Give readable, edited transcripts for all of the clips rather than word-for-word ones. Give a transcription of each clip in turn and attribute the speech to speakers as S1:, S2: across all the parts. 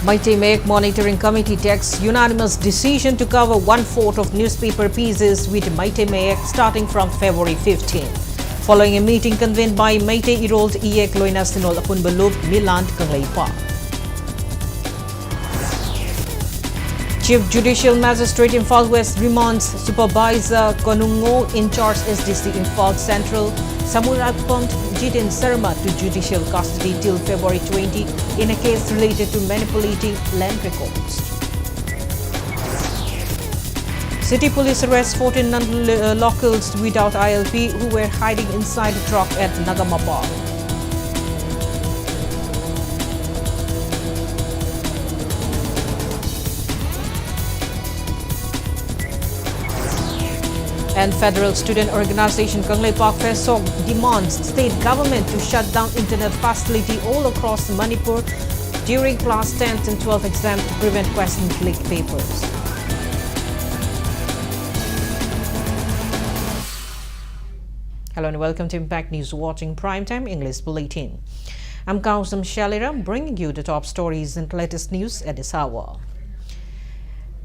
S1: Mighty Mayek Monitoring Committee takes unanimous decision to cover 1/4 of newspaper pieces with Mighty Mayek starting from February 15. Following a meeting convened by Mighty Irolt Iyek Loinasinol Apunbalub Milan Kanglaipa. Chief Judicial Magistrate Imphal West remands Supervisor Konungo in charge SDC Imphal Central Samurakpont Jitin Sarma to judicial custody till February 20 in a case related to manipulating land records. City police arrest 14 non-locals without ILP who were hiding inside a truck at Nagamapal. And Federal Student Organization Kanglai Park Fesok demands state government to shut down internet facility all across Manipur during class 10th and 12th exam to prevent question leak papers. Hello and welcome to Impact News watching Primetime English Bulletin. I'm KANGUJAM SHELLYRA bringing you the top stories and latest news at this hour.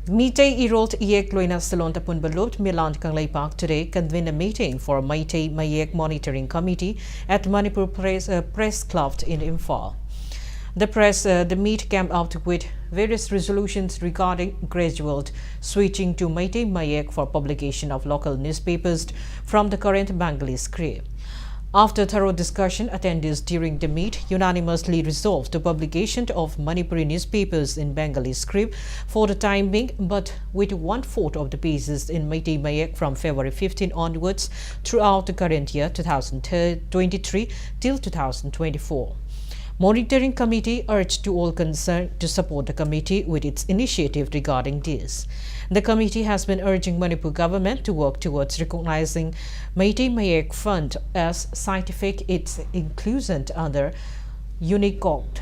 S1: Mitay Irolt Iyek Loinasinol Apunbalub Milan Kanglai Park today convened a meeting for Mighty Mayek Monitoring Committee at Manipur Press Club in Imphal. The meet came out with various resolutions regarding gradual switching to Mighty Mayek for publication of local newspapers from the current Bengali script. After thorough discussion, attendees during the meet unanimously resolved the publication of Manipuri newspapers in Bengali script for the time being, but with 1/4 of the pieces in Mighty Mayek from February 15 onwards throughout the current year 2023 till 2024. Monitoring Committee urged to all concerned to support the committee with its initiative regarding this. The committee has been urging Manipur government to work towards recognizing Mighty Mayek Fund as scientific its inclusion under Unicode.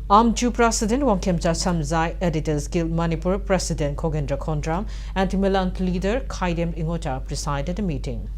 S1: AMJU President Wangkhemcha Samjai, Editors Guild Manipur President Khogendra Khondram, and Milan leader Khaidem Ingota presided the meeting.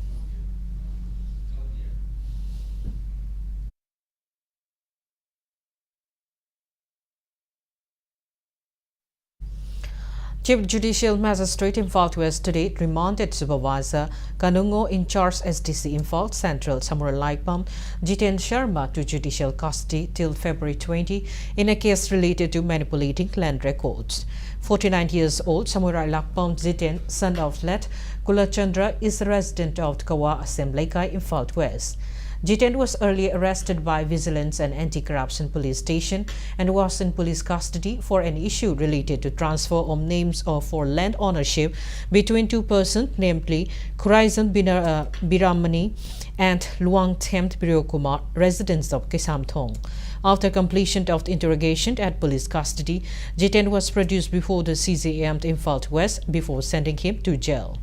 S1: Chief Judicial Magistrate Imphal West today remanded Supervisor Konungo in charge SDC Imphal Central Samurakpont Jitin Sarma to judicial custody till February 20 in a case related to manipulating land records. 49 years old Samurakpont Jitin, son of late Kulachandra, is a resident of Kawa Assembly Imphal West. Jitin was earlier arrested by Vigilance and Anti-Corruption Police Station and was in police custody for an issue related to transfer of names for land ownership between two persons, namely Khuraizan Biramani and Luang Themt Kumar, residents of Kisamthong. After completion of the interrogation at police custody, Jitin was produced before the CJM Imphal West before sending him to jail.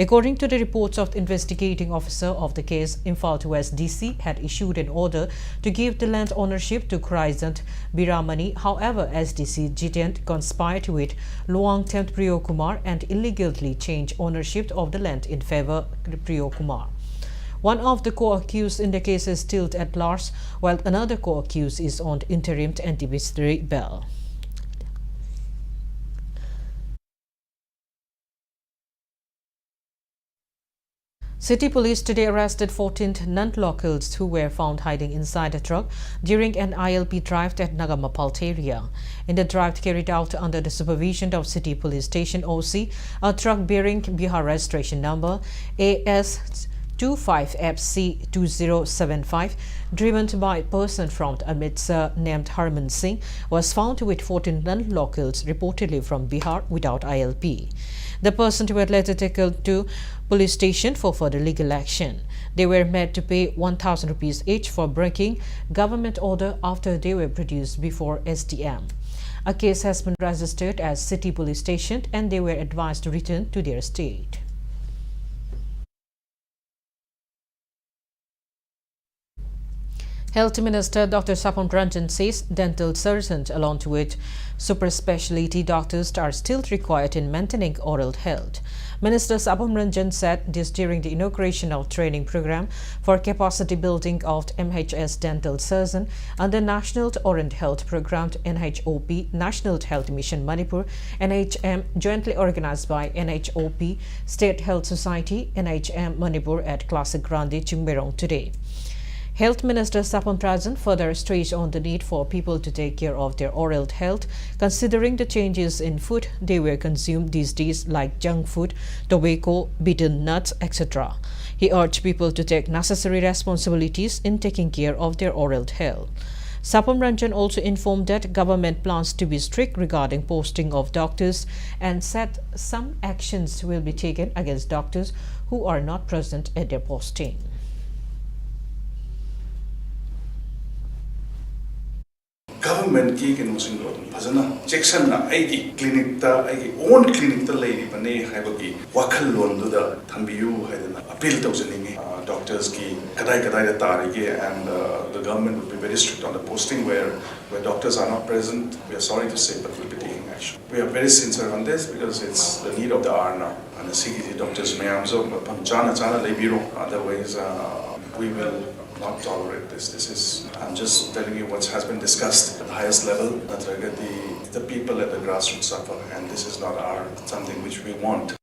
S1: According to the reports of the investigating officer of the case, Imphal West DC had issued an order to give the land ownership to Khuraizan Biramani. However, SDC Jitin conspired with Luang Themt Kumar and illegally changed ownership of the land in favor of Kumar. One of the co-accused in the case is still at large, while another co-accused is on interim anticipatory bail. City police today arrested 14 non-locals who were found hiding inside a truck during an ILP drive at Nagamapal area. In the drive carried out under the supervision of City Police Station OC, a truck bearing Bihar registration number AS 25FC2075, driven by a person from Amritsar named Harman Singh, was found with 14 non-locals reportedly from Bihar without ILP. The persons were later taken to police station for further legal action. They were made to pay 1,000 rupees each for breaking government order after they were produced before SDM. A case has been registered as City Police Station and they were advised to return to their state. Health Minister Dr. Sapam Ranjan says dental surgeons along with super specialty doctors are still required in maintaining oral health. Minister Sapam Ranjan said this during the inauguration of training program for capacity building of MHS dental surgeon under National Orient Health Program NHOP, National Health Mission Manipur, NHM, jointly organized by NHOP, State Health Society, NHM Manipur at Classic Grande, Chungmerong today. Health Minister Sapam Ranjan further stressed on the need for people to take care of their oral health, considering the changes in food they were consumed these days like junk food, tobacco, beaten nuts, etc. He urged people to take necessary responsibilities in taking care of their oral health. Sapam Ranjan also informed that government plans to be strict regarding posting of doctors and said some actions will be taken against doctors who are not present at their posting.
S2: Government ki ken using lo phajana section na ai clinic ta ai own clinic ta lei bane haibagi wakhal lon du da thambiu haidana appeal tawjaningi doctors ki kadai da tarige, and the government would be very strict on the posting where doctors are not present. We are sorry to say, but we'll be taking action. We are very sincere on this because it's the need of the hour now, and the CKD doctors mayam so chana lebiro, otherwise we will not tolerate this. This is, I'm just telling you what has been discussed at the highest level, that the people at the grassroots suffer, and this is not something which we want.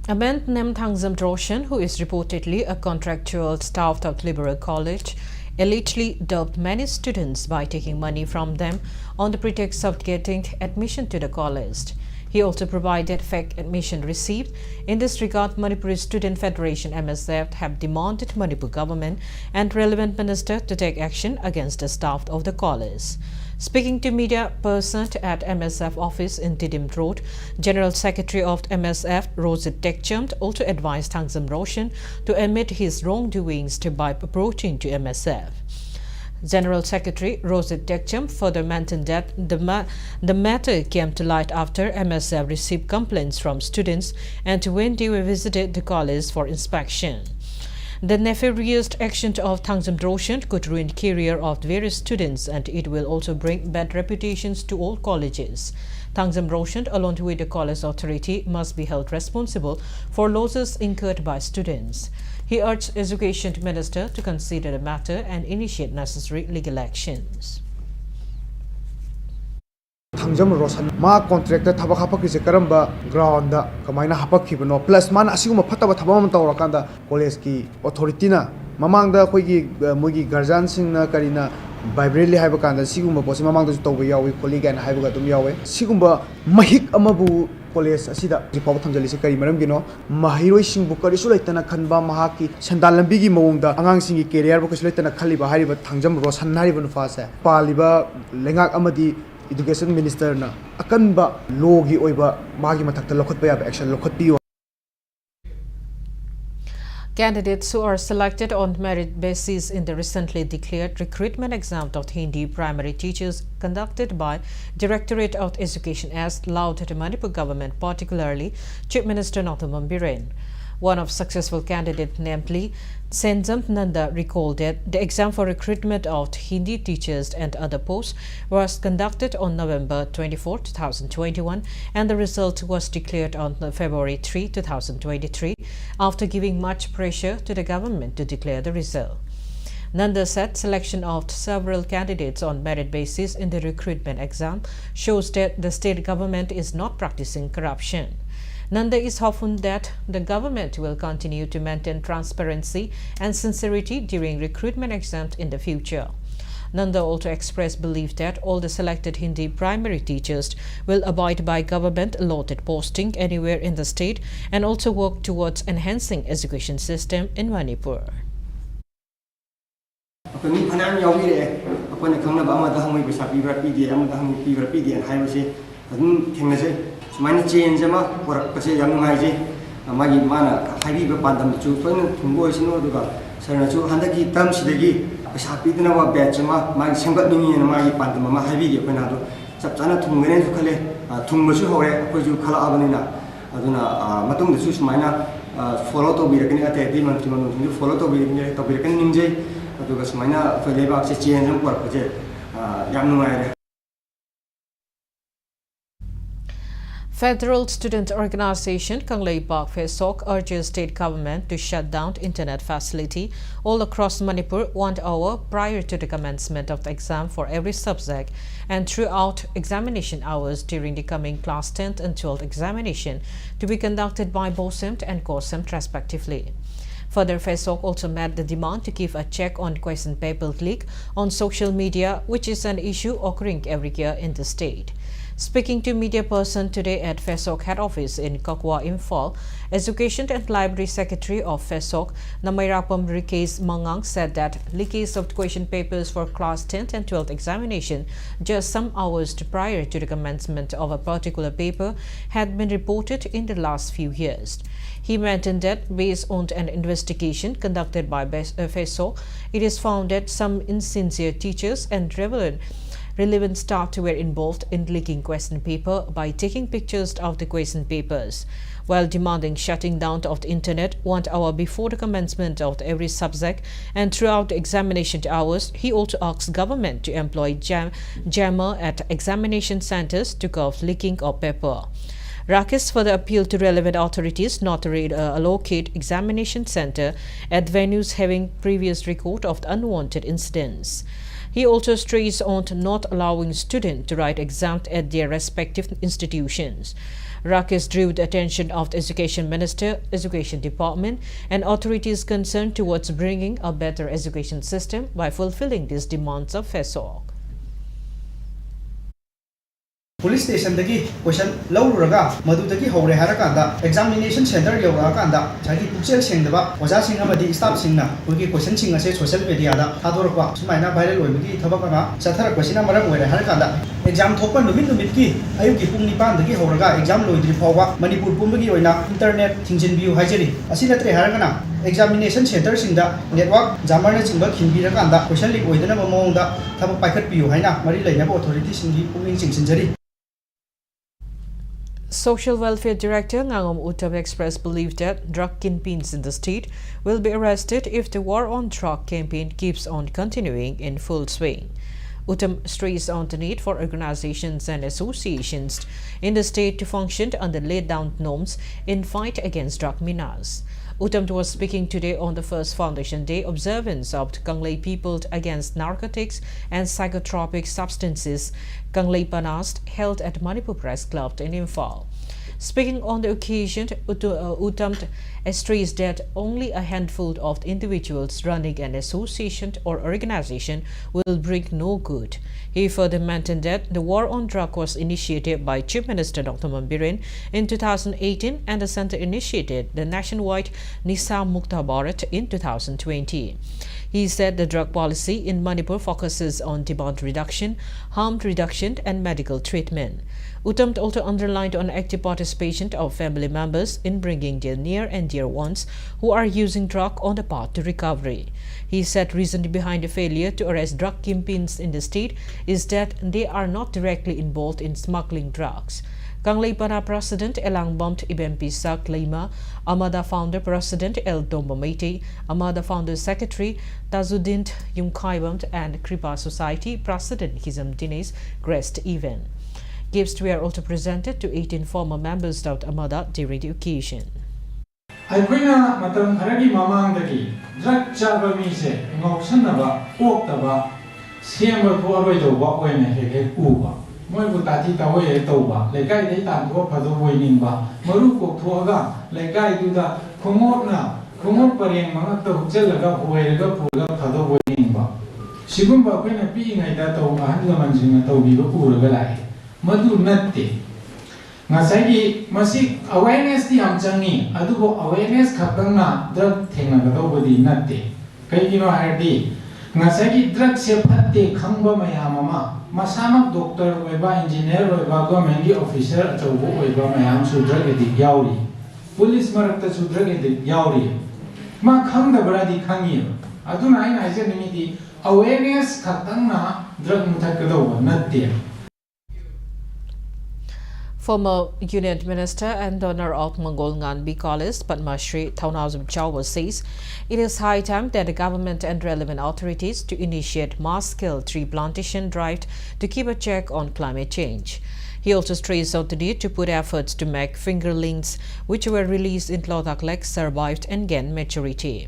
S1: A man named KANGUJAM Roshan, who is reportedly a contractual staff of Liberal College, allegedly duped many students by taking money from them on the pretext of getting admission to the college. He also provided fake admission receipt. In this regard, Manipur Student Federation MSF have demanded Manipur government and relevant minister to take action against the staff of the college. Speaking to media person at MSF office in Didim Road, General Secretary of MSF Rosit Tekcham also advised KANGUJAM Roshan to admit his wrongdoings by approaching to MSF. General Secretary Rosit Tekcham further maintained that the matter came to light after MSF received complaints from students and when they were visited the college for inspection. The nefarious action of KANGUJAM Roshan could ruin the career of various students, and it will also bring bad reputations to all colleges. KANGUJAM Roshan, along with the college authority, must be held responsible for losses incurred by students. He urged Education Minister to consider the matter and initiate necessary legal actions.
S3: KANGUJAM Roshan ma contractor thabak hapaki se karamba ground da kamaina hapaki bano plus man asiguma phataba thabam tawrakanda college ki authority na mamang da khoi gi mogi guardian sing na karina vibrally haiba kanda siguma posi mamang da tawba yawi kholi gan haiba ga dum yawe sigumba mahik amabu college asida report thamjali se kari maram gino mahiroi sing bu kari su laitana khanba mahaki sandal lambi gi mawong da angang sing gi career bu kasu laitana khaliba hariba KANGUJAM Roshan hariba nu fa se paliba lengak amadi Education Minister na akanba logi oiba magi mathakta lokhotpa yaba action lokhotpiyo.
S1: Candidates who are selected on merit basis in the recently declared recruitment exam of Hindi primary teachers conducted by Directorate of Education as lauded the Manipur government, particularly Chief Minister Nothumam Biren. One of successful candidate, namely Senjam Nanda, recalled that the exam for recruitment of Hindi teachers and other posts was conducted on November 24, 2021, and the result was declared on February 3, 2023, after giving much pressure to the government to declare the result. Nanda said selection of several candidates on merit basis in the recruitment exam shows that the state government is not practicing corruption. Nanda is hopeful that the government will continue to maintain transparency and sincerity during recruitment exams in the future. Nanda also expressed belief that all the selected Hindi primary teachers will abide by government-allotted posting anywhere in the state and also work towards enhancing education system in Manipur.
S4: Sumana change ama korak pase yang ngai magi mana haibi ba pandam chu toin thungbo sino duga sarna chu handaki tam sidagi pasapi dina wa batch ma magi sengbat ningi na magi pandam ma haibi ge pena do chap chana thungene chu khale thungbo chu hore ko chu khala abani na aduna matung de chu sumana follow to bi rakani ate di man timanu thungi follow to bi rakani ningje aduga sumana fele ba se change am korak pase yang ngai.
S1: Federal Student Organization Kanglei Park Phesok urges state government to shut down internet facility all across Manipur 1 hour prior to the commencement of the exam for every subject and throughout examination hours during the coming class 10th and 12th examination to be conducted by BOSEMT and COSEMT respectively. Further, Phesok also met the demand to keep a check on question paper leak on social media, which is an issue occurring every year in the state. Speaking to media person today at Phesok head office in Kakwa, Imphal, Education and Library Secretary of Phesok, Namairapam Rikesh Mangang, said that leakage of question papers for class 10th and 12th examination just some hours prior to the commencement of a particular paper had been reported in the last few years. He mentioned that based on an investigation conducted by Phesok, it is found that some insincere teachers and relevant staff were involved in leaking question paper by taking pictures of the question papers. While demanding shutting down of the internet 1 hour before the commencement of every subject and throughout the examination hours, he also asked government to employ jammer at examination centers to curb leaking of paper. Rakesh further appealed to relevant authorities not to allocate examination center at venues having previous record of unwanted incidents. He also stressed on not allowing students to write exams at their respective institutions. Rakesh drew the attention of the Education Minister, Education Department, and authorities concerned towards bringing a better education system by fulfilling these demands of Phesok.
S5: Police station dagi question lauraga madudagi hore harakanda examination center yawakanda chagi pukchel sengdaba oja sing amadi staff singna ugi question sing ase social media da thadorpa sumaina viral oibagi thabakama sathara question maram oire harakanda exam thokpa numit ki ayuki pung 9 dagi horaga exam loidri phawa Manipur pumbagi oina internet thingjin view haijeri asinatre haragana examination center singda network jamana chingba khinbirakanda question leak oidana mamongda thaba paikhat piu haina mari lainaba authority singi punging chingsinjari.
S1: Social Welfare Director Ngangom Uttam expressed belief that drug kingpins in the state will be arrested if the war on drug campaign keeps on continuing in full swing. Uttam stressed on the need for organizations and associations in the state to function under laid down norms in fight against drug menace. Uttam was speaking today on the first Foundation Day observance of the Kanglei People Against Narcotics and Psychotropic Substances Kanglei Panast held at Manipur Press Club in Imphal. Speaking on the occasion, Uttam stressed that only a handful of individuals running an association or organization will bring no good. He further mentioned that the war on drugs was initiated by Chief Minister Dr. Mambirin in 2018 and the center initiated the nationwide Nisa Mukta Bharat in 2020. He said the drug policy in Manipur focuses on demand reduction, harm reduction, and medical treatment. Uttam also underlined on active participation of family members in bringing their near and dear ones who are using drug on the path to recovery. He said reason behind the failure to arrest drug kingpins in the state is that they are not directly involved in smuggling drugs. Kanglei Pana President Elang Bumt Ibn Pisak Lima, Amada Founder President El Dombamete, Amada Founder Secretary Tazuddin Yumkaibamt and Kripa Society President Hizam Dines graced event. Gifts were also presented to 18 former members of Amada during the occasion.
S6: Aikoina matam kharagi mamangdagi drug chaba mise ngoksanaba oktaba semba thoroi do ba oina hege uba moi bu tati tawe toba lekai dei tan ko phado boining ba maru ko thoga lekai du da khomot pareng manga to chelaga hoiraga pula phado boining ba sigumba koina pi ngai da to han laman jinga to bi ba puraga lai madu natte ngasagi masi awareness di am changi adugo awareness khatangna drug thengna ga tobodi natte kaigino hardi ngasagi drug se phatte khangba mayam ama masamak doctor oiba engineer oiba government gi officer achobo oiba mayam su drug edik yauri police marakta su drug edik yauri ma khangda baradi khangi aduna ai naise nimiti awareness khatangna drug muthak ga doba natte.
S1: Former Union Minister and donor of Mongol Nganbi College, Padma Shri Thaunazum Chawwa says it is high time that the government and relevant authorities to initiate mass-scale tree plantation drive to keep a check on climate change. He also stressed out the need to put efforts to make fingerlings which were released in Lodak Lake survived and gain maturity.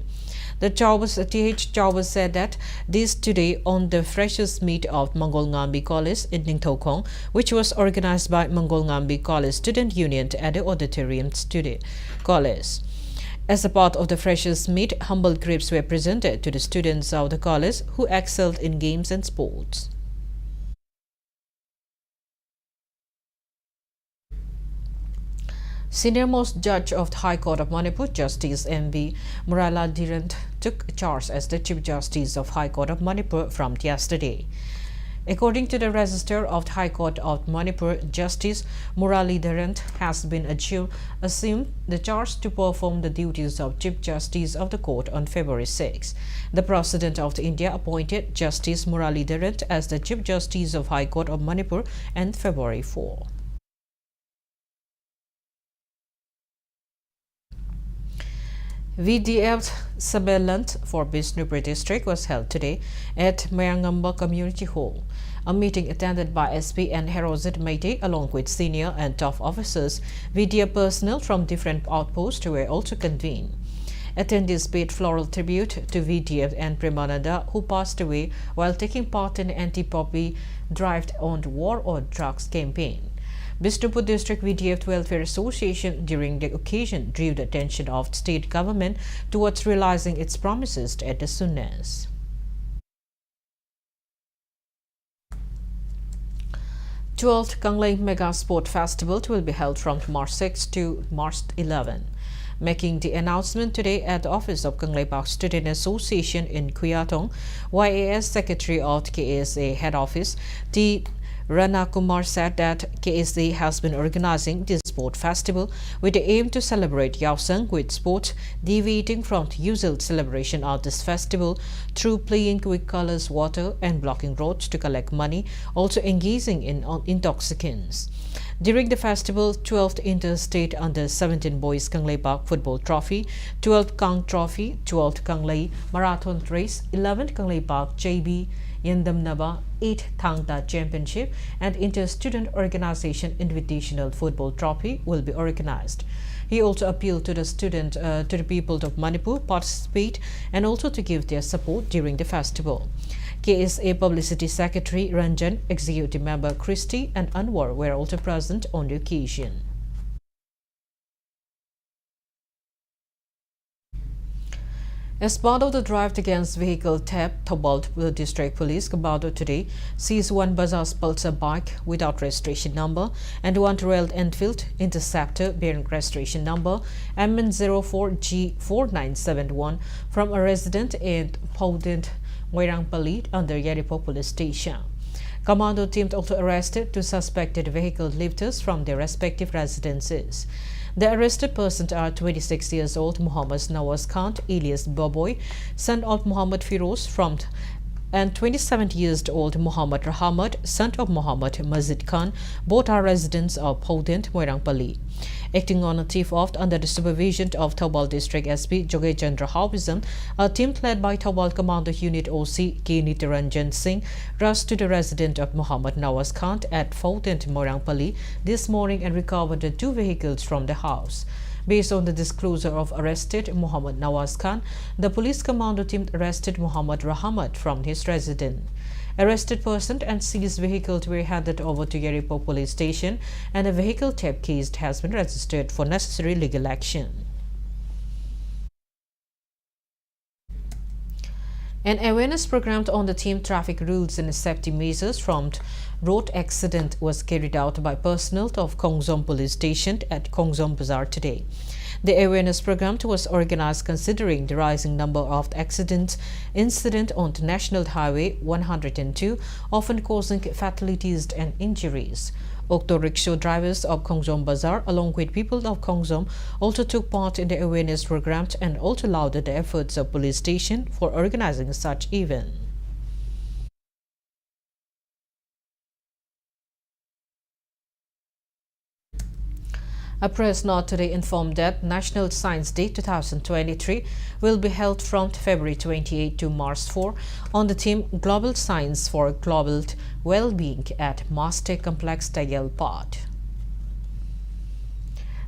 S1: The TH Chawbus said that this today on the freshest meet of Mongol Ngambi College in Ningthokong, which was organized by Mongol Ngambi College Student Union at the Auditorium College. As a part of the freshers' meet, humble gifts were presented to the students of the college who excelled in games and sports. Senior-most judge of the High Court of Manipur, Justice M.V. Muralidharan, took charge as the Chief Justice of High Court of Manipur from yesterday. According to the Register of the High Court of Manipur, Justice Muralidharan has been assumed the charge to perform the duties of Chief Justice of the Court on February 6. The President of India appointed Justice Muralidharan as the Chief Justice of High Court of Manipur on February 4. VDF Sabelant for Bishnupur district was held today at Mayangamba Community Hall. A meeting attended by SP and Herozit Meite along with senior and top officers, VDF personnel from different outposts were also convened. Attendees paid floral tribute to VDF and Premananda, who passed away while taking part in the anti-poppy drive on War on Drugs campaign. Bishnupur District VDF Welfare Association during the occasion drew the attention of the state government towards realizing its promises at as soon as. The 12th Kanglei Mega Sport Festival will be held from March 6 to March 11. Making the announcement today at the office of Kanglei Park Student Association in Kuyatong, YAS Secretary of the KSA Head Office, T. Rana Kumar said that KSA has been organizing this sport festival with the aim to celebrate Yaosang with sports, deviating from the usual celebration of this festival through playing with colors, water, and blocking roads to collect money, also engaging in intoxicants. During the festival, 12th Interstate Under-17 Boys Kanglei Park Football Trophy, 12th Kang Trophy, 12th Kanglei Marathon Race, 11th Kanglei Park JB Yendam Naba 8th Thangta Championship and Inter-Student Organization Invitational Football Trophy will be organized. He also appealed to the people of Manipur participate and also to give their support during the festival. KSA Publicity Secretary Ranjan, Executive Member Christy and Anwar were also present on the occasion. As part of the drive against vehicle theft, Thoubal District Police Commando today seized one Bajaj Pulsar bike without registration number and one Royal Enfield Interceptor bearing registration number MN04G4971 from a resident in Podent, Moirangpally under Yaripo Police Station. Commando team also arrested two suspected vehicle lifters from their respective residences. The arrested persons are 26 years old Muhammad Nawaz Khan alias Boboy, son of Muhammad Firoz and 27-year-old Muhammad Rahamad, son of Muhammad Mazid Khan. Both are residents of Podent, Moirangpally. Acting on a thief-off under the supervision of Thoubal District SP Jogai Chandra Hawizam, a team led by Thoubal Commando Unit OC K. Nitaranjan Singh rushed to the residence of Muhammad Nawaz Khan at Podent, Moirangpally this morning and recovered the two vehicles from the house. Based on the disclosure of arrested Muhammad Nawaz Khan, the police commando team arrested Muhammad Rahamad from his residence. Arrested person and seized vehicle were handed over to Yaripo Police Station and a vehicle theft case has been registered for necessary legal action. An awareness program on the theme traffic rules and safety measures from road accident was carried out by personnel of KANGUJAM Police Station at KANGUJAM Bazaar today. The awareness program was organized considering the rising number of incidents on the National Highway 102, often causing fatalities and injuries. Auto rickshaw drivers of KANGUJAM Bazaar, along with people of KANGUJAM, also took part in the awareness program and also lauded the efforts of police station for organizing such event. A press note today informed that National Science Day 2023 will be held from February 28 to March 4 on the theme Global Science for Global Well-Being at Master Complex Tayal Pod.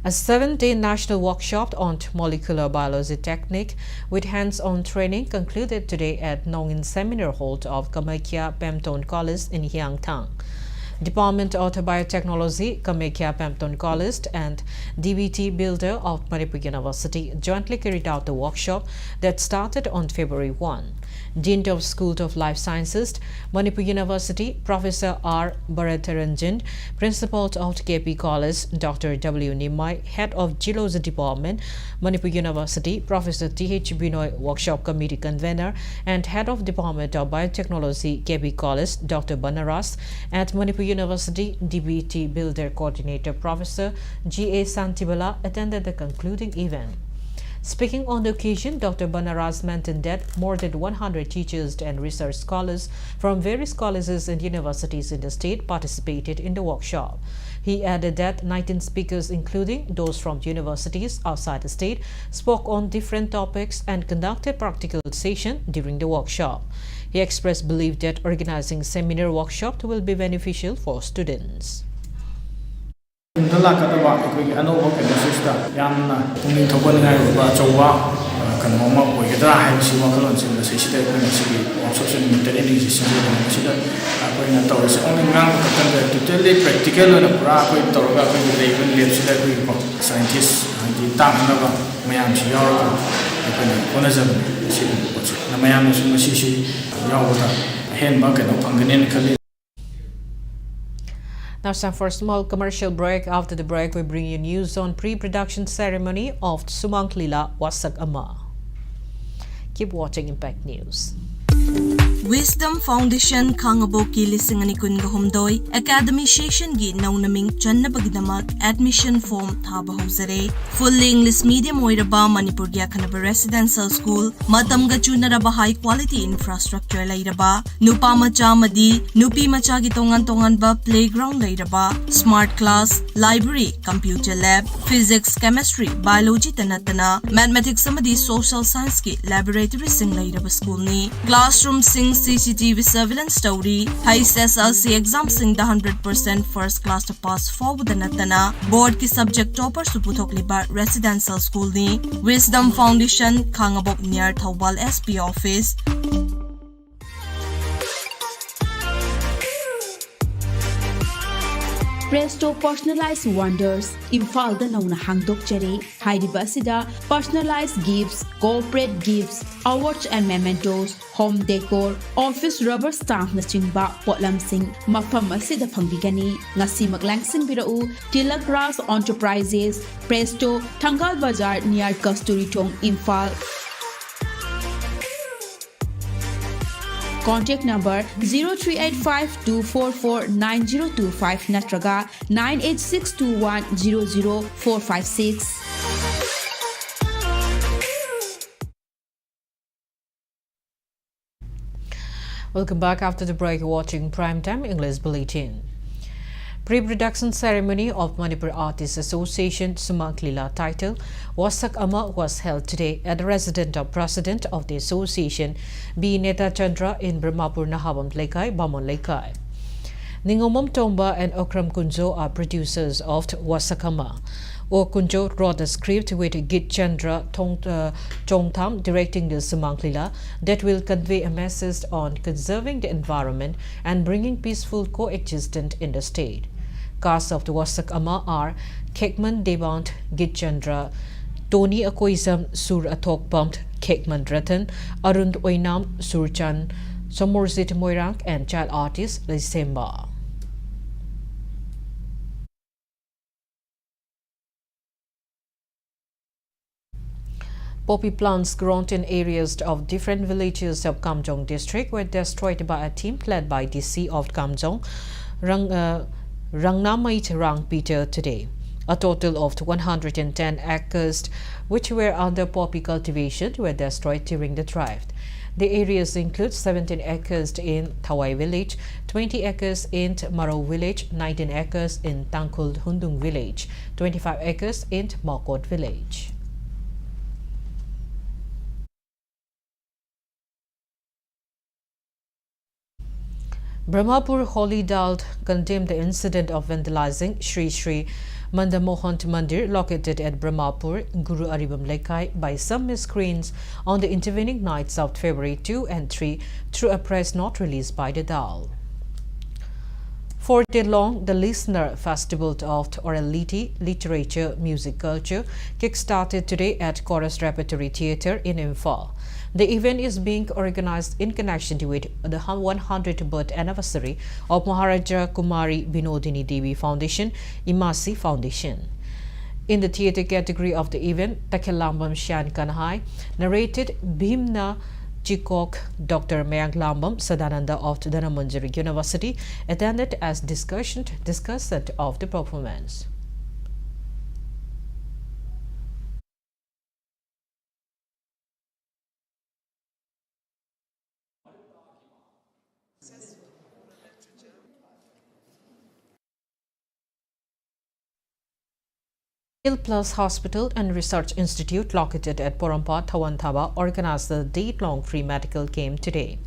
S1: A 7-day national workshop on molecular biology technique with hands-on training concluded today at Nongin Seminar Hall of Kamakya Pemton College in Hyangthang. Department of Biotechnology, Kamakya Pemton College and DBT Builder of Manipur University jointly carried out the workshop that started on February 1. Dean of School of Life Sciences, Manipur University, Professor R. Bharataranjan, Principal of KP College, Dr. W. Nimai, Head of Geology Department, Manipur University, Professor T.H. Binoy, Workshop Committee Convener, and Head of Department of Biotechnology, KP College, Dr. Banaras, at Manipur University, DBT Builder Coordinator, Professor G.A. Santibala, attended the concluding event. Speaking on the occasion, Dr. Banaras mentioned that more than 100 teachers and research scholars from various colleges and universities in the state participated in the workshop. He added that 19 speakers, including those from universities outside the state, spoke on different topics and conducted practical sessions during the workshop. He expressed belief that organizing seminar workshop will be beneficial for students. Now time for a small commercial break. After the break, we bring you news on pre-production ceremony of Sumang Lila Wasak Ama. Keep watching Impact News.
S7: Wisdom Foundation Kangaboki Lisingani Kungahumdoi Academy Session Gi Naunaming Channabagidamak Admission Form Thaba Hosare Full English Medium Oiraba Manipur Kanaba Residential School Matamga Chunaraba High Quality Infrastructure Lairaba Nupa Macha Madi Nupi Macha Gitongan Tonganba Playground Lairaba Smart Class Library Computer Lab Physics Chemistry Biology Tanatana Mathematics Samadi Social Science Ki Laboratory Sing Lairaba School Ni Classroom Sing CCTV surveillance story Highest SLC exam sing the 100% first class to pass forward the natana board ki subject topper suputhok liba residential school ni Wisdom Foundation Kangabok near Thawbal SP office.
S8: Presto Personalized Wonders Imphal da nauna hangdok jare haidiba asida personalized gifts, corporate gifts, awards and mementos, home decor, office rubber stamp na chingba potlam sing mafam asida phangbigani ngasi maglangsing birau Tilak Ras Enterprises Presto Thangal Bazar near Kasturi Thong Imphal. Contact number 0385-244-9025 natraga 98621-00456.
S1: Welcome back after the break, watching Primetime English Bulletin. Pre-production ceremony of Manipur Artists Association Sumang Lila title Wasak Ama was held today at the residence of President of the Association B. Neta Chandra in Brahmapur Nahabam Lekai, Bamon Lekai. Ningomam Tomba and Okram Kunjo are producers of Wasak Ama. Kunjo wrote a script with Git Chandra Chongtham directing the Sumang Lila that will convey a message on conserving the environment and bringing peaceful coexistence in the state. Cast of the Wasak Ama are Kekman Devant, Git Chandra, Tony Akoisam, Sur Athok Pumped, Kekman Ratan, Arund Oinam, Surchan, Somorzit Moirang, and child artist Lysemba. Poppy plants grown in areas of different villages of Kamjong district were destroyed by a team led by DC of Kamjong, Rangnamait Rang Peter today. A total of 110 acres which were under poppy cultivation were destroyed during the drive. The areas include 17 acres in Thawai village, 20 acres in Maro village, 19 acres in Tangkul Hundung village, 25 acres in Mokot village. Brahmapur Holy Dal condemned the incident of vandalizing Sri Sri Mandamohan Mandir located at Brahmapur, Guru Aribam Lekai by some miscreants on the intervening nights of February 2 and 3 through a press note released by the Dal. 4 day long, the Listener Festival of Orality, Literature, Music, Culture kick-started today at Chorus Repertory Theatre in Imphal. The event is being organized in connection with the 100th birth anniversary of Maharaja Kumari Binodini Devi Foundation, Imasi Foundation. In the theatre category of the event, Takilambam Shan Kanhai narrated Bhimna Chikok. Dr. Mayank Lambam Sadananda of Dhanamanjari University attended as discussant of the performance. Hill Plus Hospital and Research Institute located at Porompa, Thawantaba organized a day-long free medical camp today.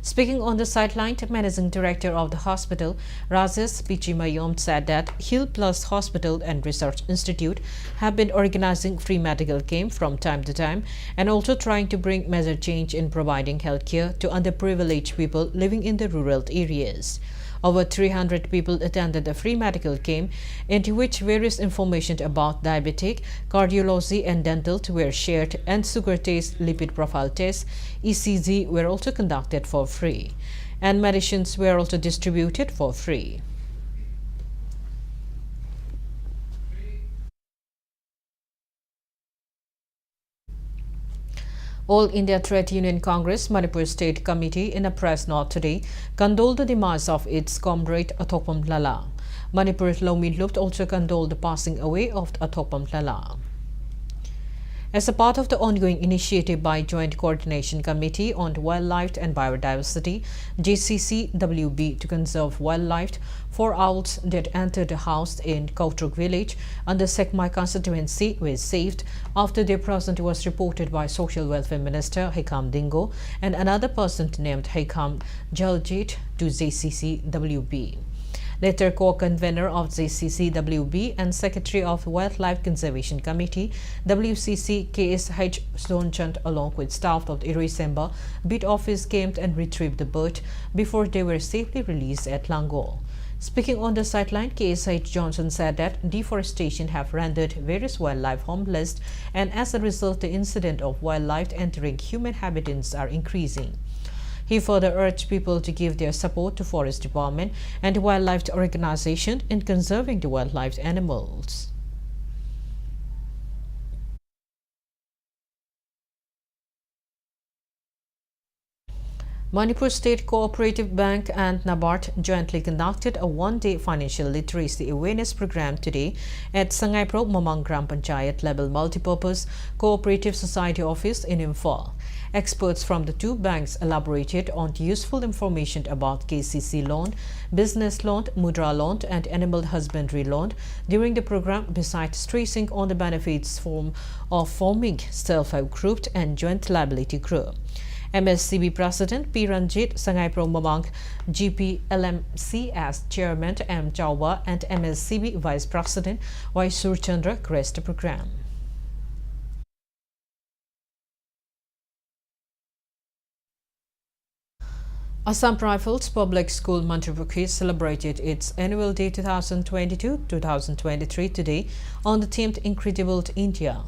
S1: Speaking on the sideline, Managing Director of the hospital, Rajesh Pichimayom, said that Hill Plus Hospital and Research Institute have been organizing free medical camp from time to time and also trying to bring major change in providing healthcare to underprivileged people living in the rural areas. Over 300 people attended the free medical camp, into which various information about diabetic, cardiology and dental were shared, and sugar test, lipid profile tests, ECG were also conducted for free, and medicines were also distributed for free. All India Trade Union Congress Manipur State Committee in a press note today condoled the demise of its comrade Athopam Lala. Manipur Lomi Lupt also condoled the passing away of Athopam Lala. As a part of the ongoing initiative by Joint Coordination Committee on Wildlife and Biodiversity, JCCWB, to conserve wildlife, 4 owls that entered a house in Kautruk village under Sekmai constituency were saved after their presence was reported by Social Welfare Minister Hekam Dingo and another person named Hekam Jaljit to JCCWB. Later, co-convener of JCCWB and Secretary of Wildlife Conservation Committee, WCC KSH Sonchant, along with staff of the Irisemba Beat Office, came and retrieved the bird before they were safely released at Langol. Speaking on the sideline, KSH Johnson said that deforestation have rendered various wildlife homeless, and as a result, the incident of wildlife entering human habitats are increasing. He further urged people to give their support to Forest Department and wildlife organization in conserving the wildlife animals. Manipur State Cooperative Bank and NABARD jointly conducted a one-day financial literacy awareness program today at Sangaipro Mamang Gram Panchayat level multipurpose cooperative society office in Imphal. Experts from the two banks elaborated on useful information about KCC loan, business loan, mudra loan and animal husbandry loan during the program, besides stressing on the benefits of forming self-help group and joint liability group. MSCB President P. Ranjit, Sangaipro Mamang GP LMC as Chairman M. Chauba and MSCB Vice President Y. Surchandra graced the program. Assam Rifles Public School Manipur celebrated its annual day 2022-2023 today on the theme Incredible India.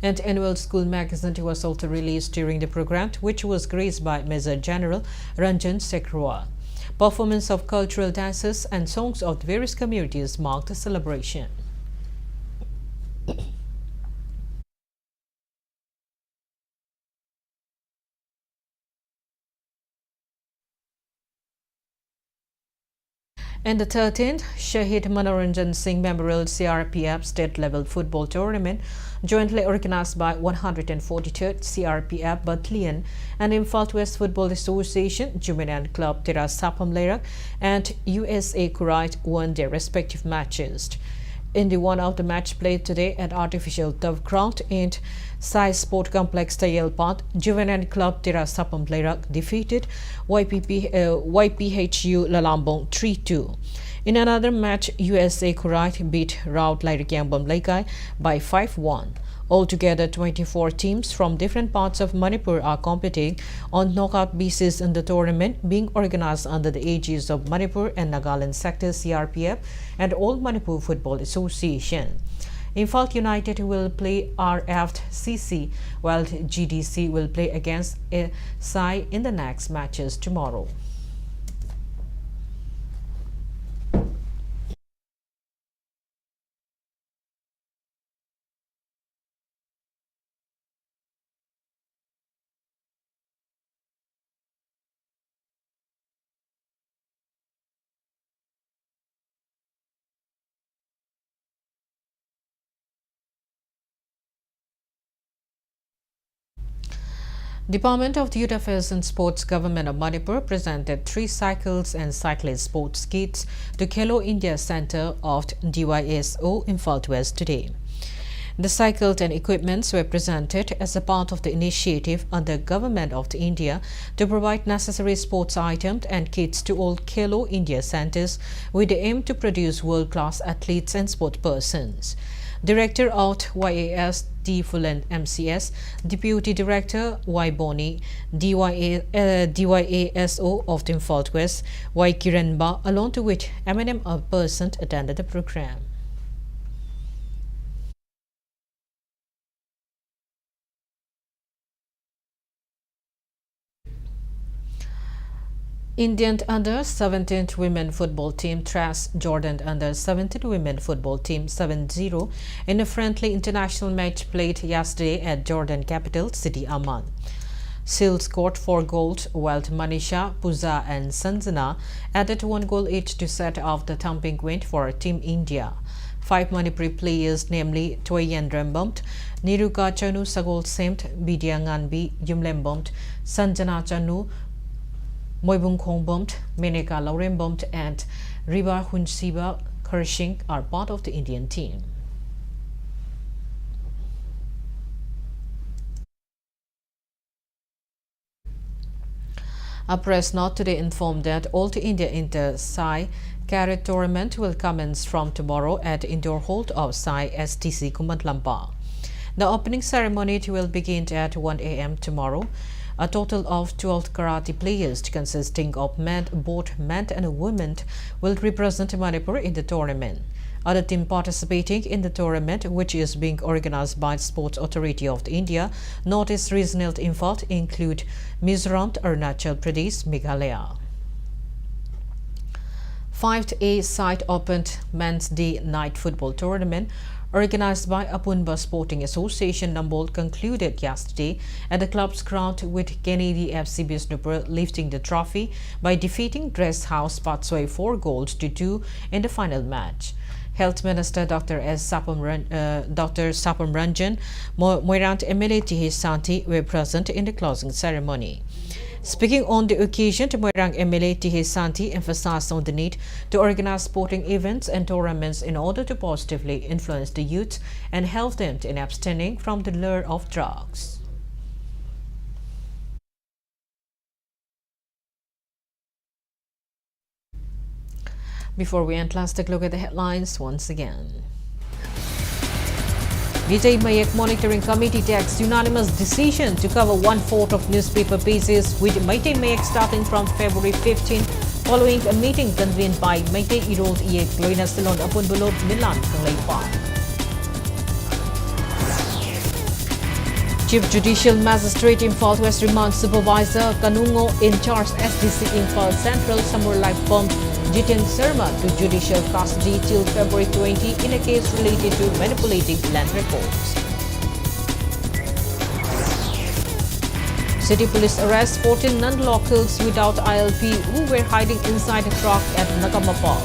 S1: An annual school magazine was also released during the program, which was graced by Major General Ranjan Sekhrawat. Performance of cultural dances and songs of various communities marked the celebration. In the 13th Shahid Manoranjan Singh Memorial CRPF State Level Football Tournament, jointly organized by 143rd CRPF Battalion and Imphal West Football Association, Juvenile Club Tira Sapam Leirak and USA Kuwait won their respective matches. In the one of the match played today at artificial turf ground in Sai Sport Complex Tayelpat, Juvenile Club Tira Sapam Leirak defeated YPHU Lalambong 3-2. In another match, USA Kuwait beat Raut Lairikyambam Laikai by 5-1. Altogether, 24 teams from different parts of Manipur are competing on knockout basis in the tournament, being organized under the aegis of Manipur and Nagaland Sector CRPF and All Manipur Football Association. Imphal United will play RFCC, while GDC will play against Sai in the next matches tomorrow. Department of Youth Affairs and Sports Government of Manipur presented 3 cycles and cyclist sports kits to Khelo India Center of DYSO Imphal West today. The cycles and equipments were presented as a part of the initiative under Government of India to provide necessary sports items and kits to all Khelo India centers with the aim to produce world-class athletes and sportspersons. Director of YAS D. Fulan MCS, Deputy Director Y. Boni, DYASO of Imphal West, Y. Kiranba, along with M&M person attended the program. Indian under-17 women football team thrashed Jordan under-17 women football team 7-0 in a friendly international match played yesterday at Jordan capital city Amman. Sil scored 4 goals, while Manisha, Pooja and Sanjana added 1 goal each to set off the thumping win for Team India. 5 Manipuri players, namely Toyen Rembomt, Niruka Chanu Sagol Semt, Bidya Nganbi, Yumlembomt, Sanjana Chanu, Moibung Khongbomt, Meneka Laurembomt and Riba Hunsiba Kershing are part of the Indian team. A press note today informed that All India Inter-Sai Carat Tournament will commence from tomorrow at indoor hall of Sai STC Kumatlampa. The opening ceremony will begin at 1 a.m. tomorrow. A total of 12 karate players consisting of men, both men and women will represent Manipur in the tournament. Other teams participating in the tournament, which is being organized by the Sports Authority of India, Northeast Regional Imphal, include Mizoram, Arunachal Pradesh, Meghalaya. 5th side opened Men's Day Night Football Tournament organized by Apunba Sporting Association Nambol concluded yesterday at the club's ground with Kennedy FC Bisnupur lifting the trophy by defeating Dress House Patswai 4 goals to 2 in the final match. Health Minister Dr. Sapam Ranjan, Moirant MLA Tihi Santi were present in the closing ceremony. Speaking on the occasion, Moirang MLA Tihi Santi emphasized on the need to organize sporting events and tournaments in order to positively influence the youth and help them in abstaining from the lure of drugs. Before we end, let's take a look at the headlines once again. Vijay Mayak Monitoring Committee takes unanimous decision to cover 1/4 of newspaper pages with Vijay Mayak starting from February 15 following a meeting convened by Vijay Irod Iek Loina Salon Apun Bulot Milan Kangleipa. Chief Judicial Magistrate Imphal West Remand Supervisor Kanungo in charge SDC Imphal Central Samur Life Bomb Jitin Sharma to judicial custody till February 20 in a case related to manipulating land records. City police arrest 14 non-locals without ILP who were hiding inside a truck at Nagamapal.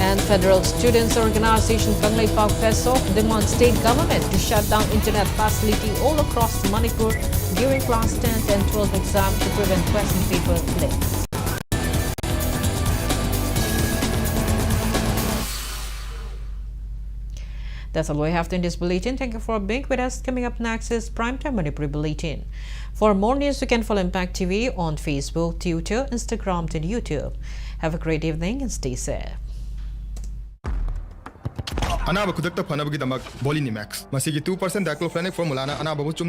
S1: And Federal Students Organization Kanglaipak FESOC demands state government to shut down internet facility all across Manipur during class 10th and 12th exam to prevent question paper leaks. That's all we have in this bulletin. Thank you for being with us. Coming up next is Primetime Manipur Bulletin. For more news, you can follow Impact TV on Facebook, Twitter, Instagram, and YouTube. Have a great evening and stay safe.
S9: Anaba kudakta phanabagi damak Bolini Max. Masigi 2% diclofenac formula na anaba chumna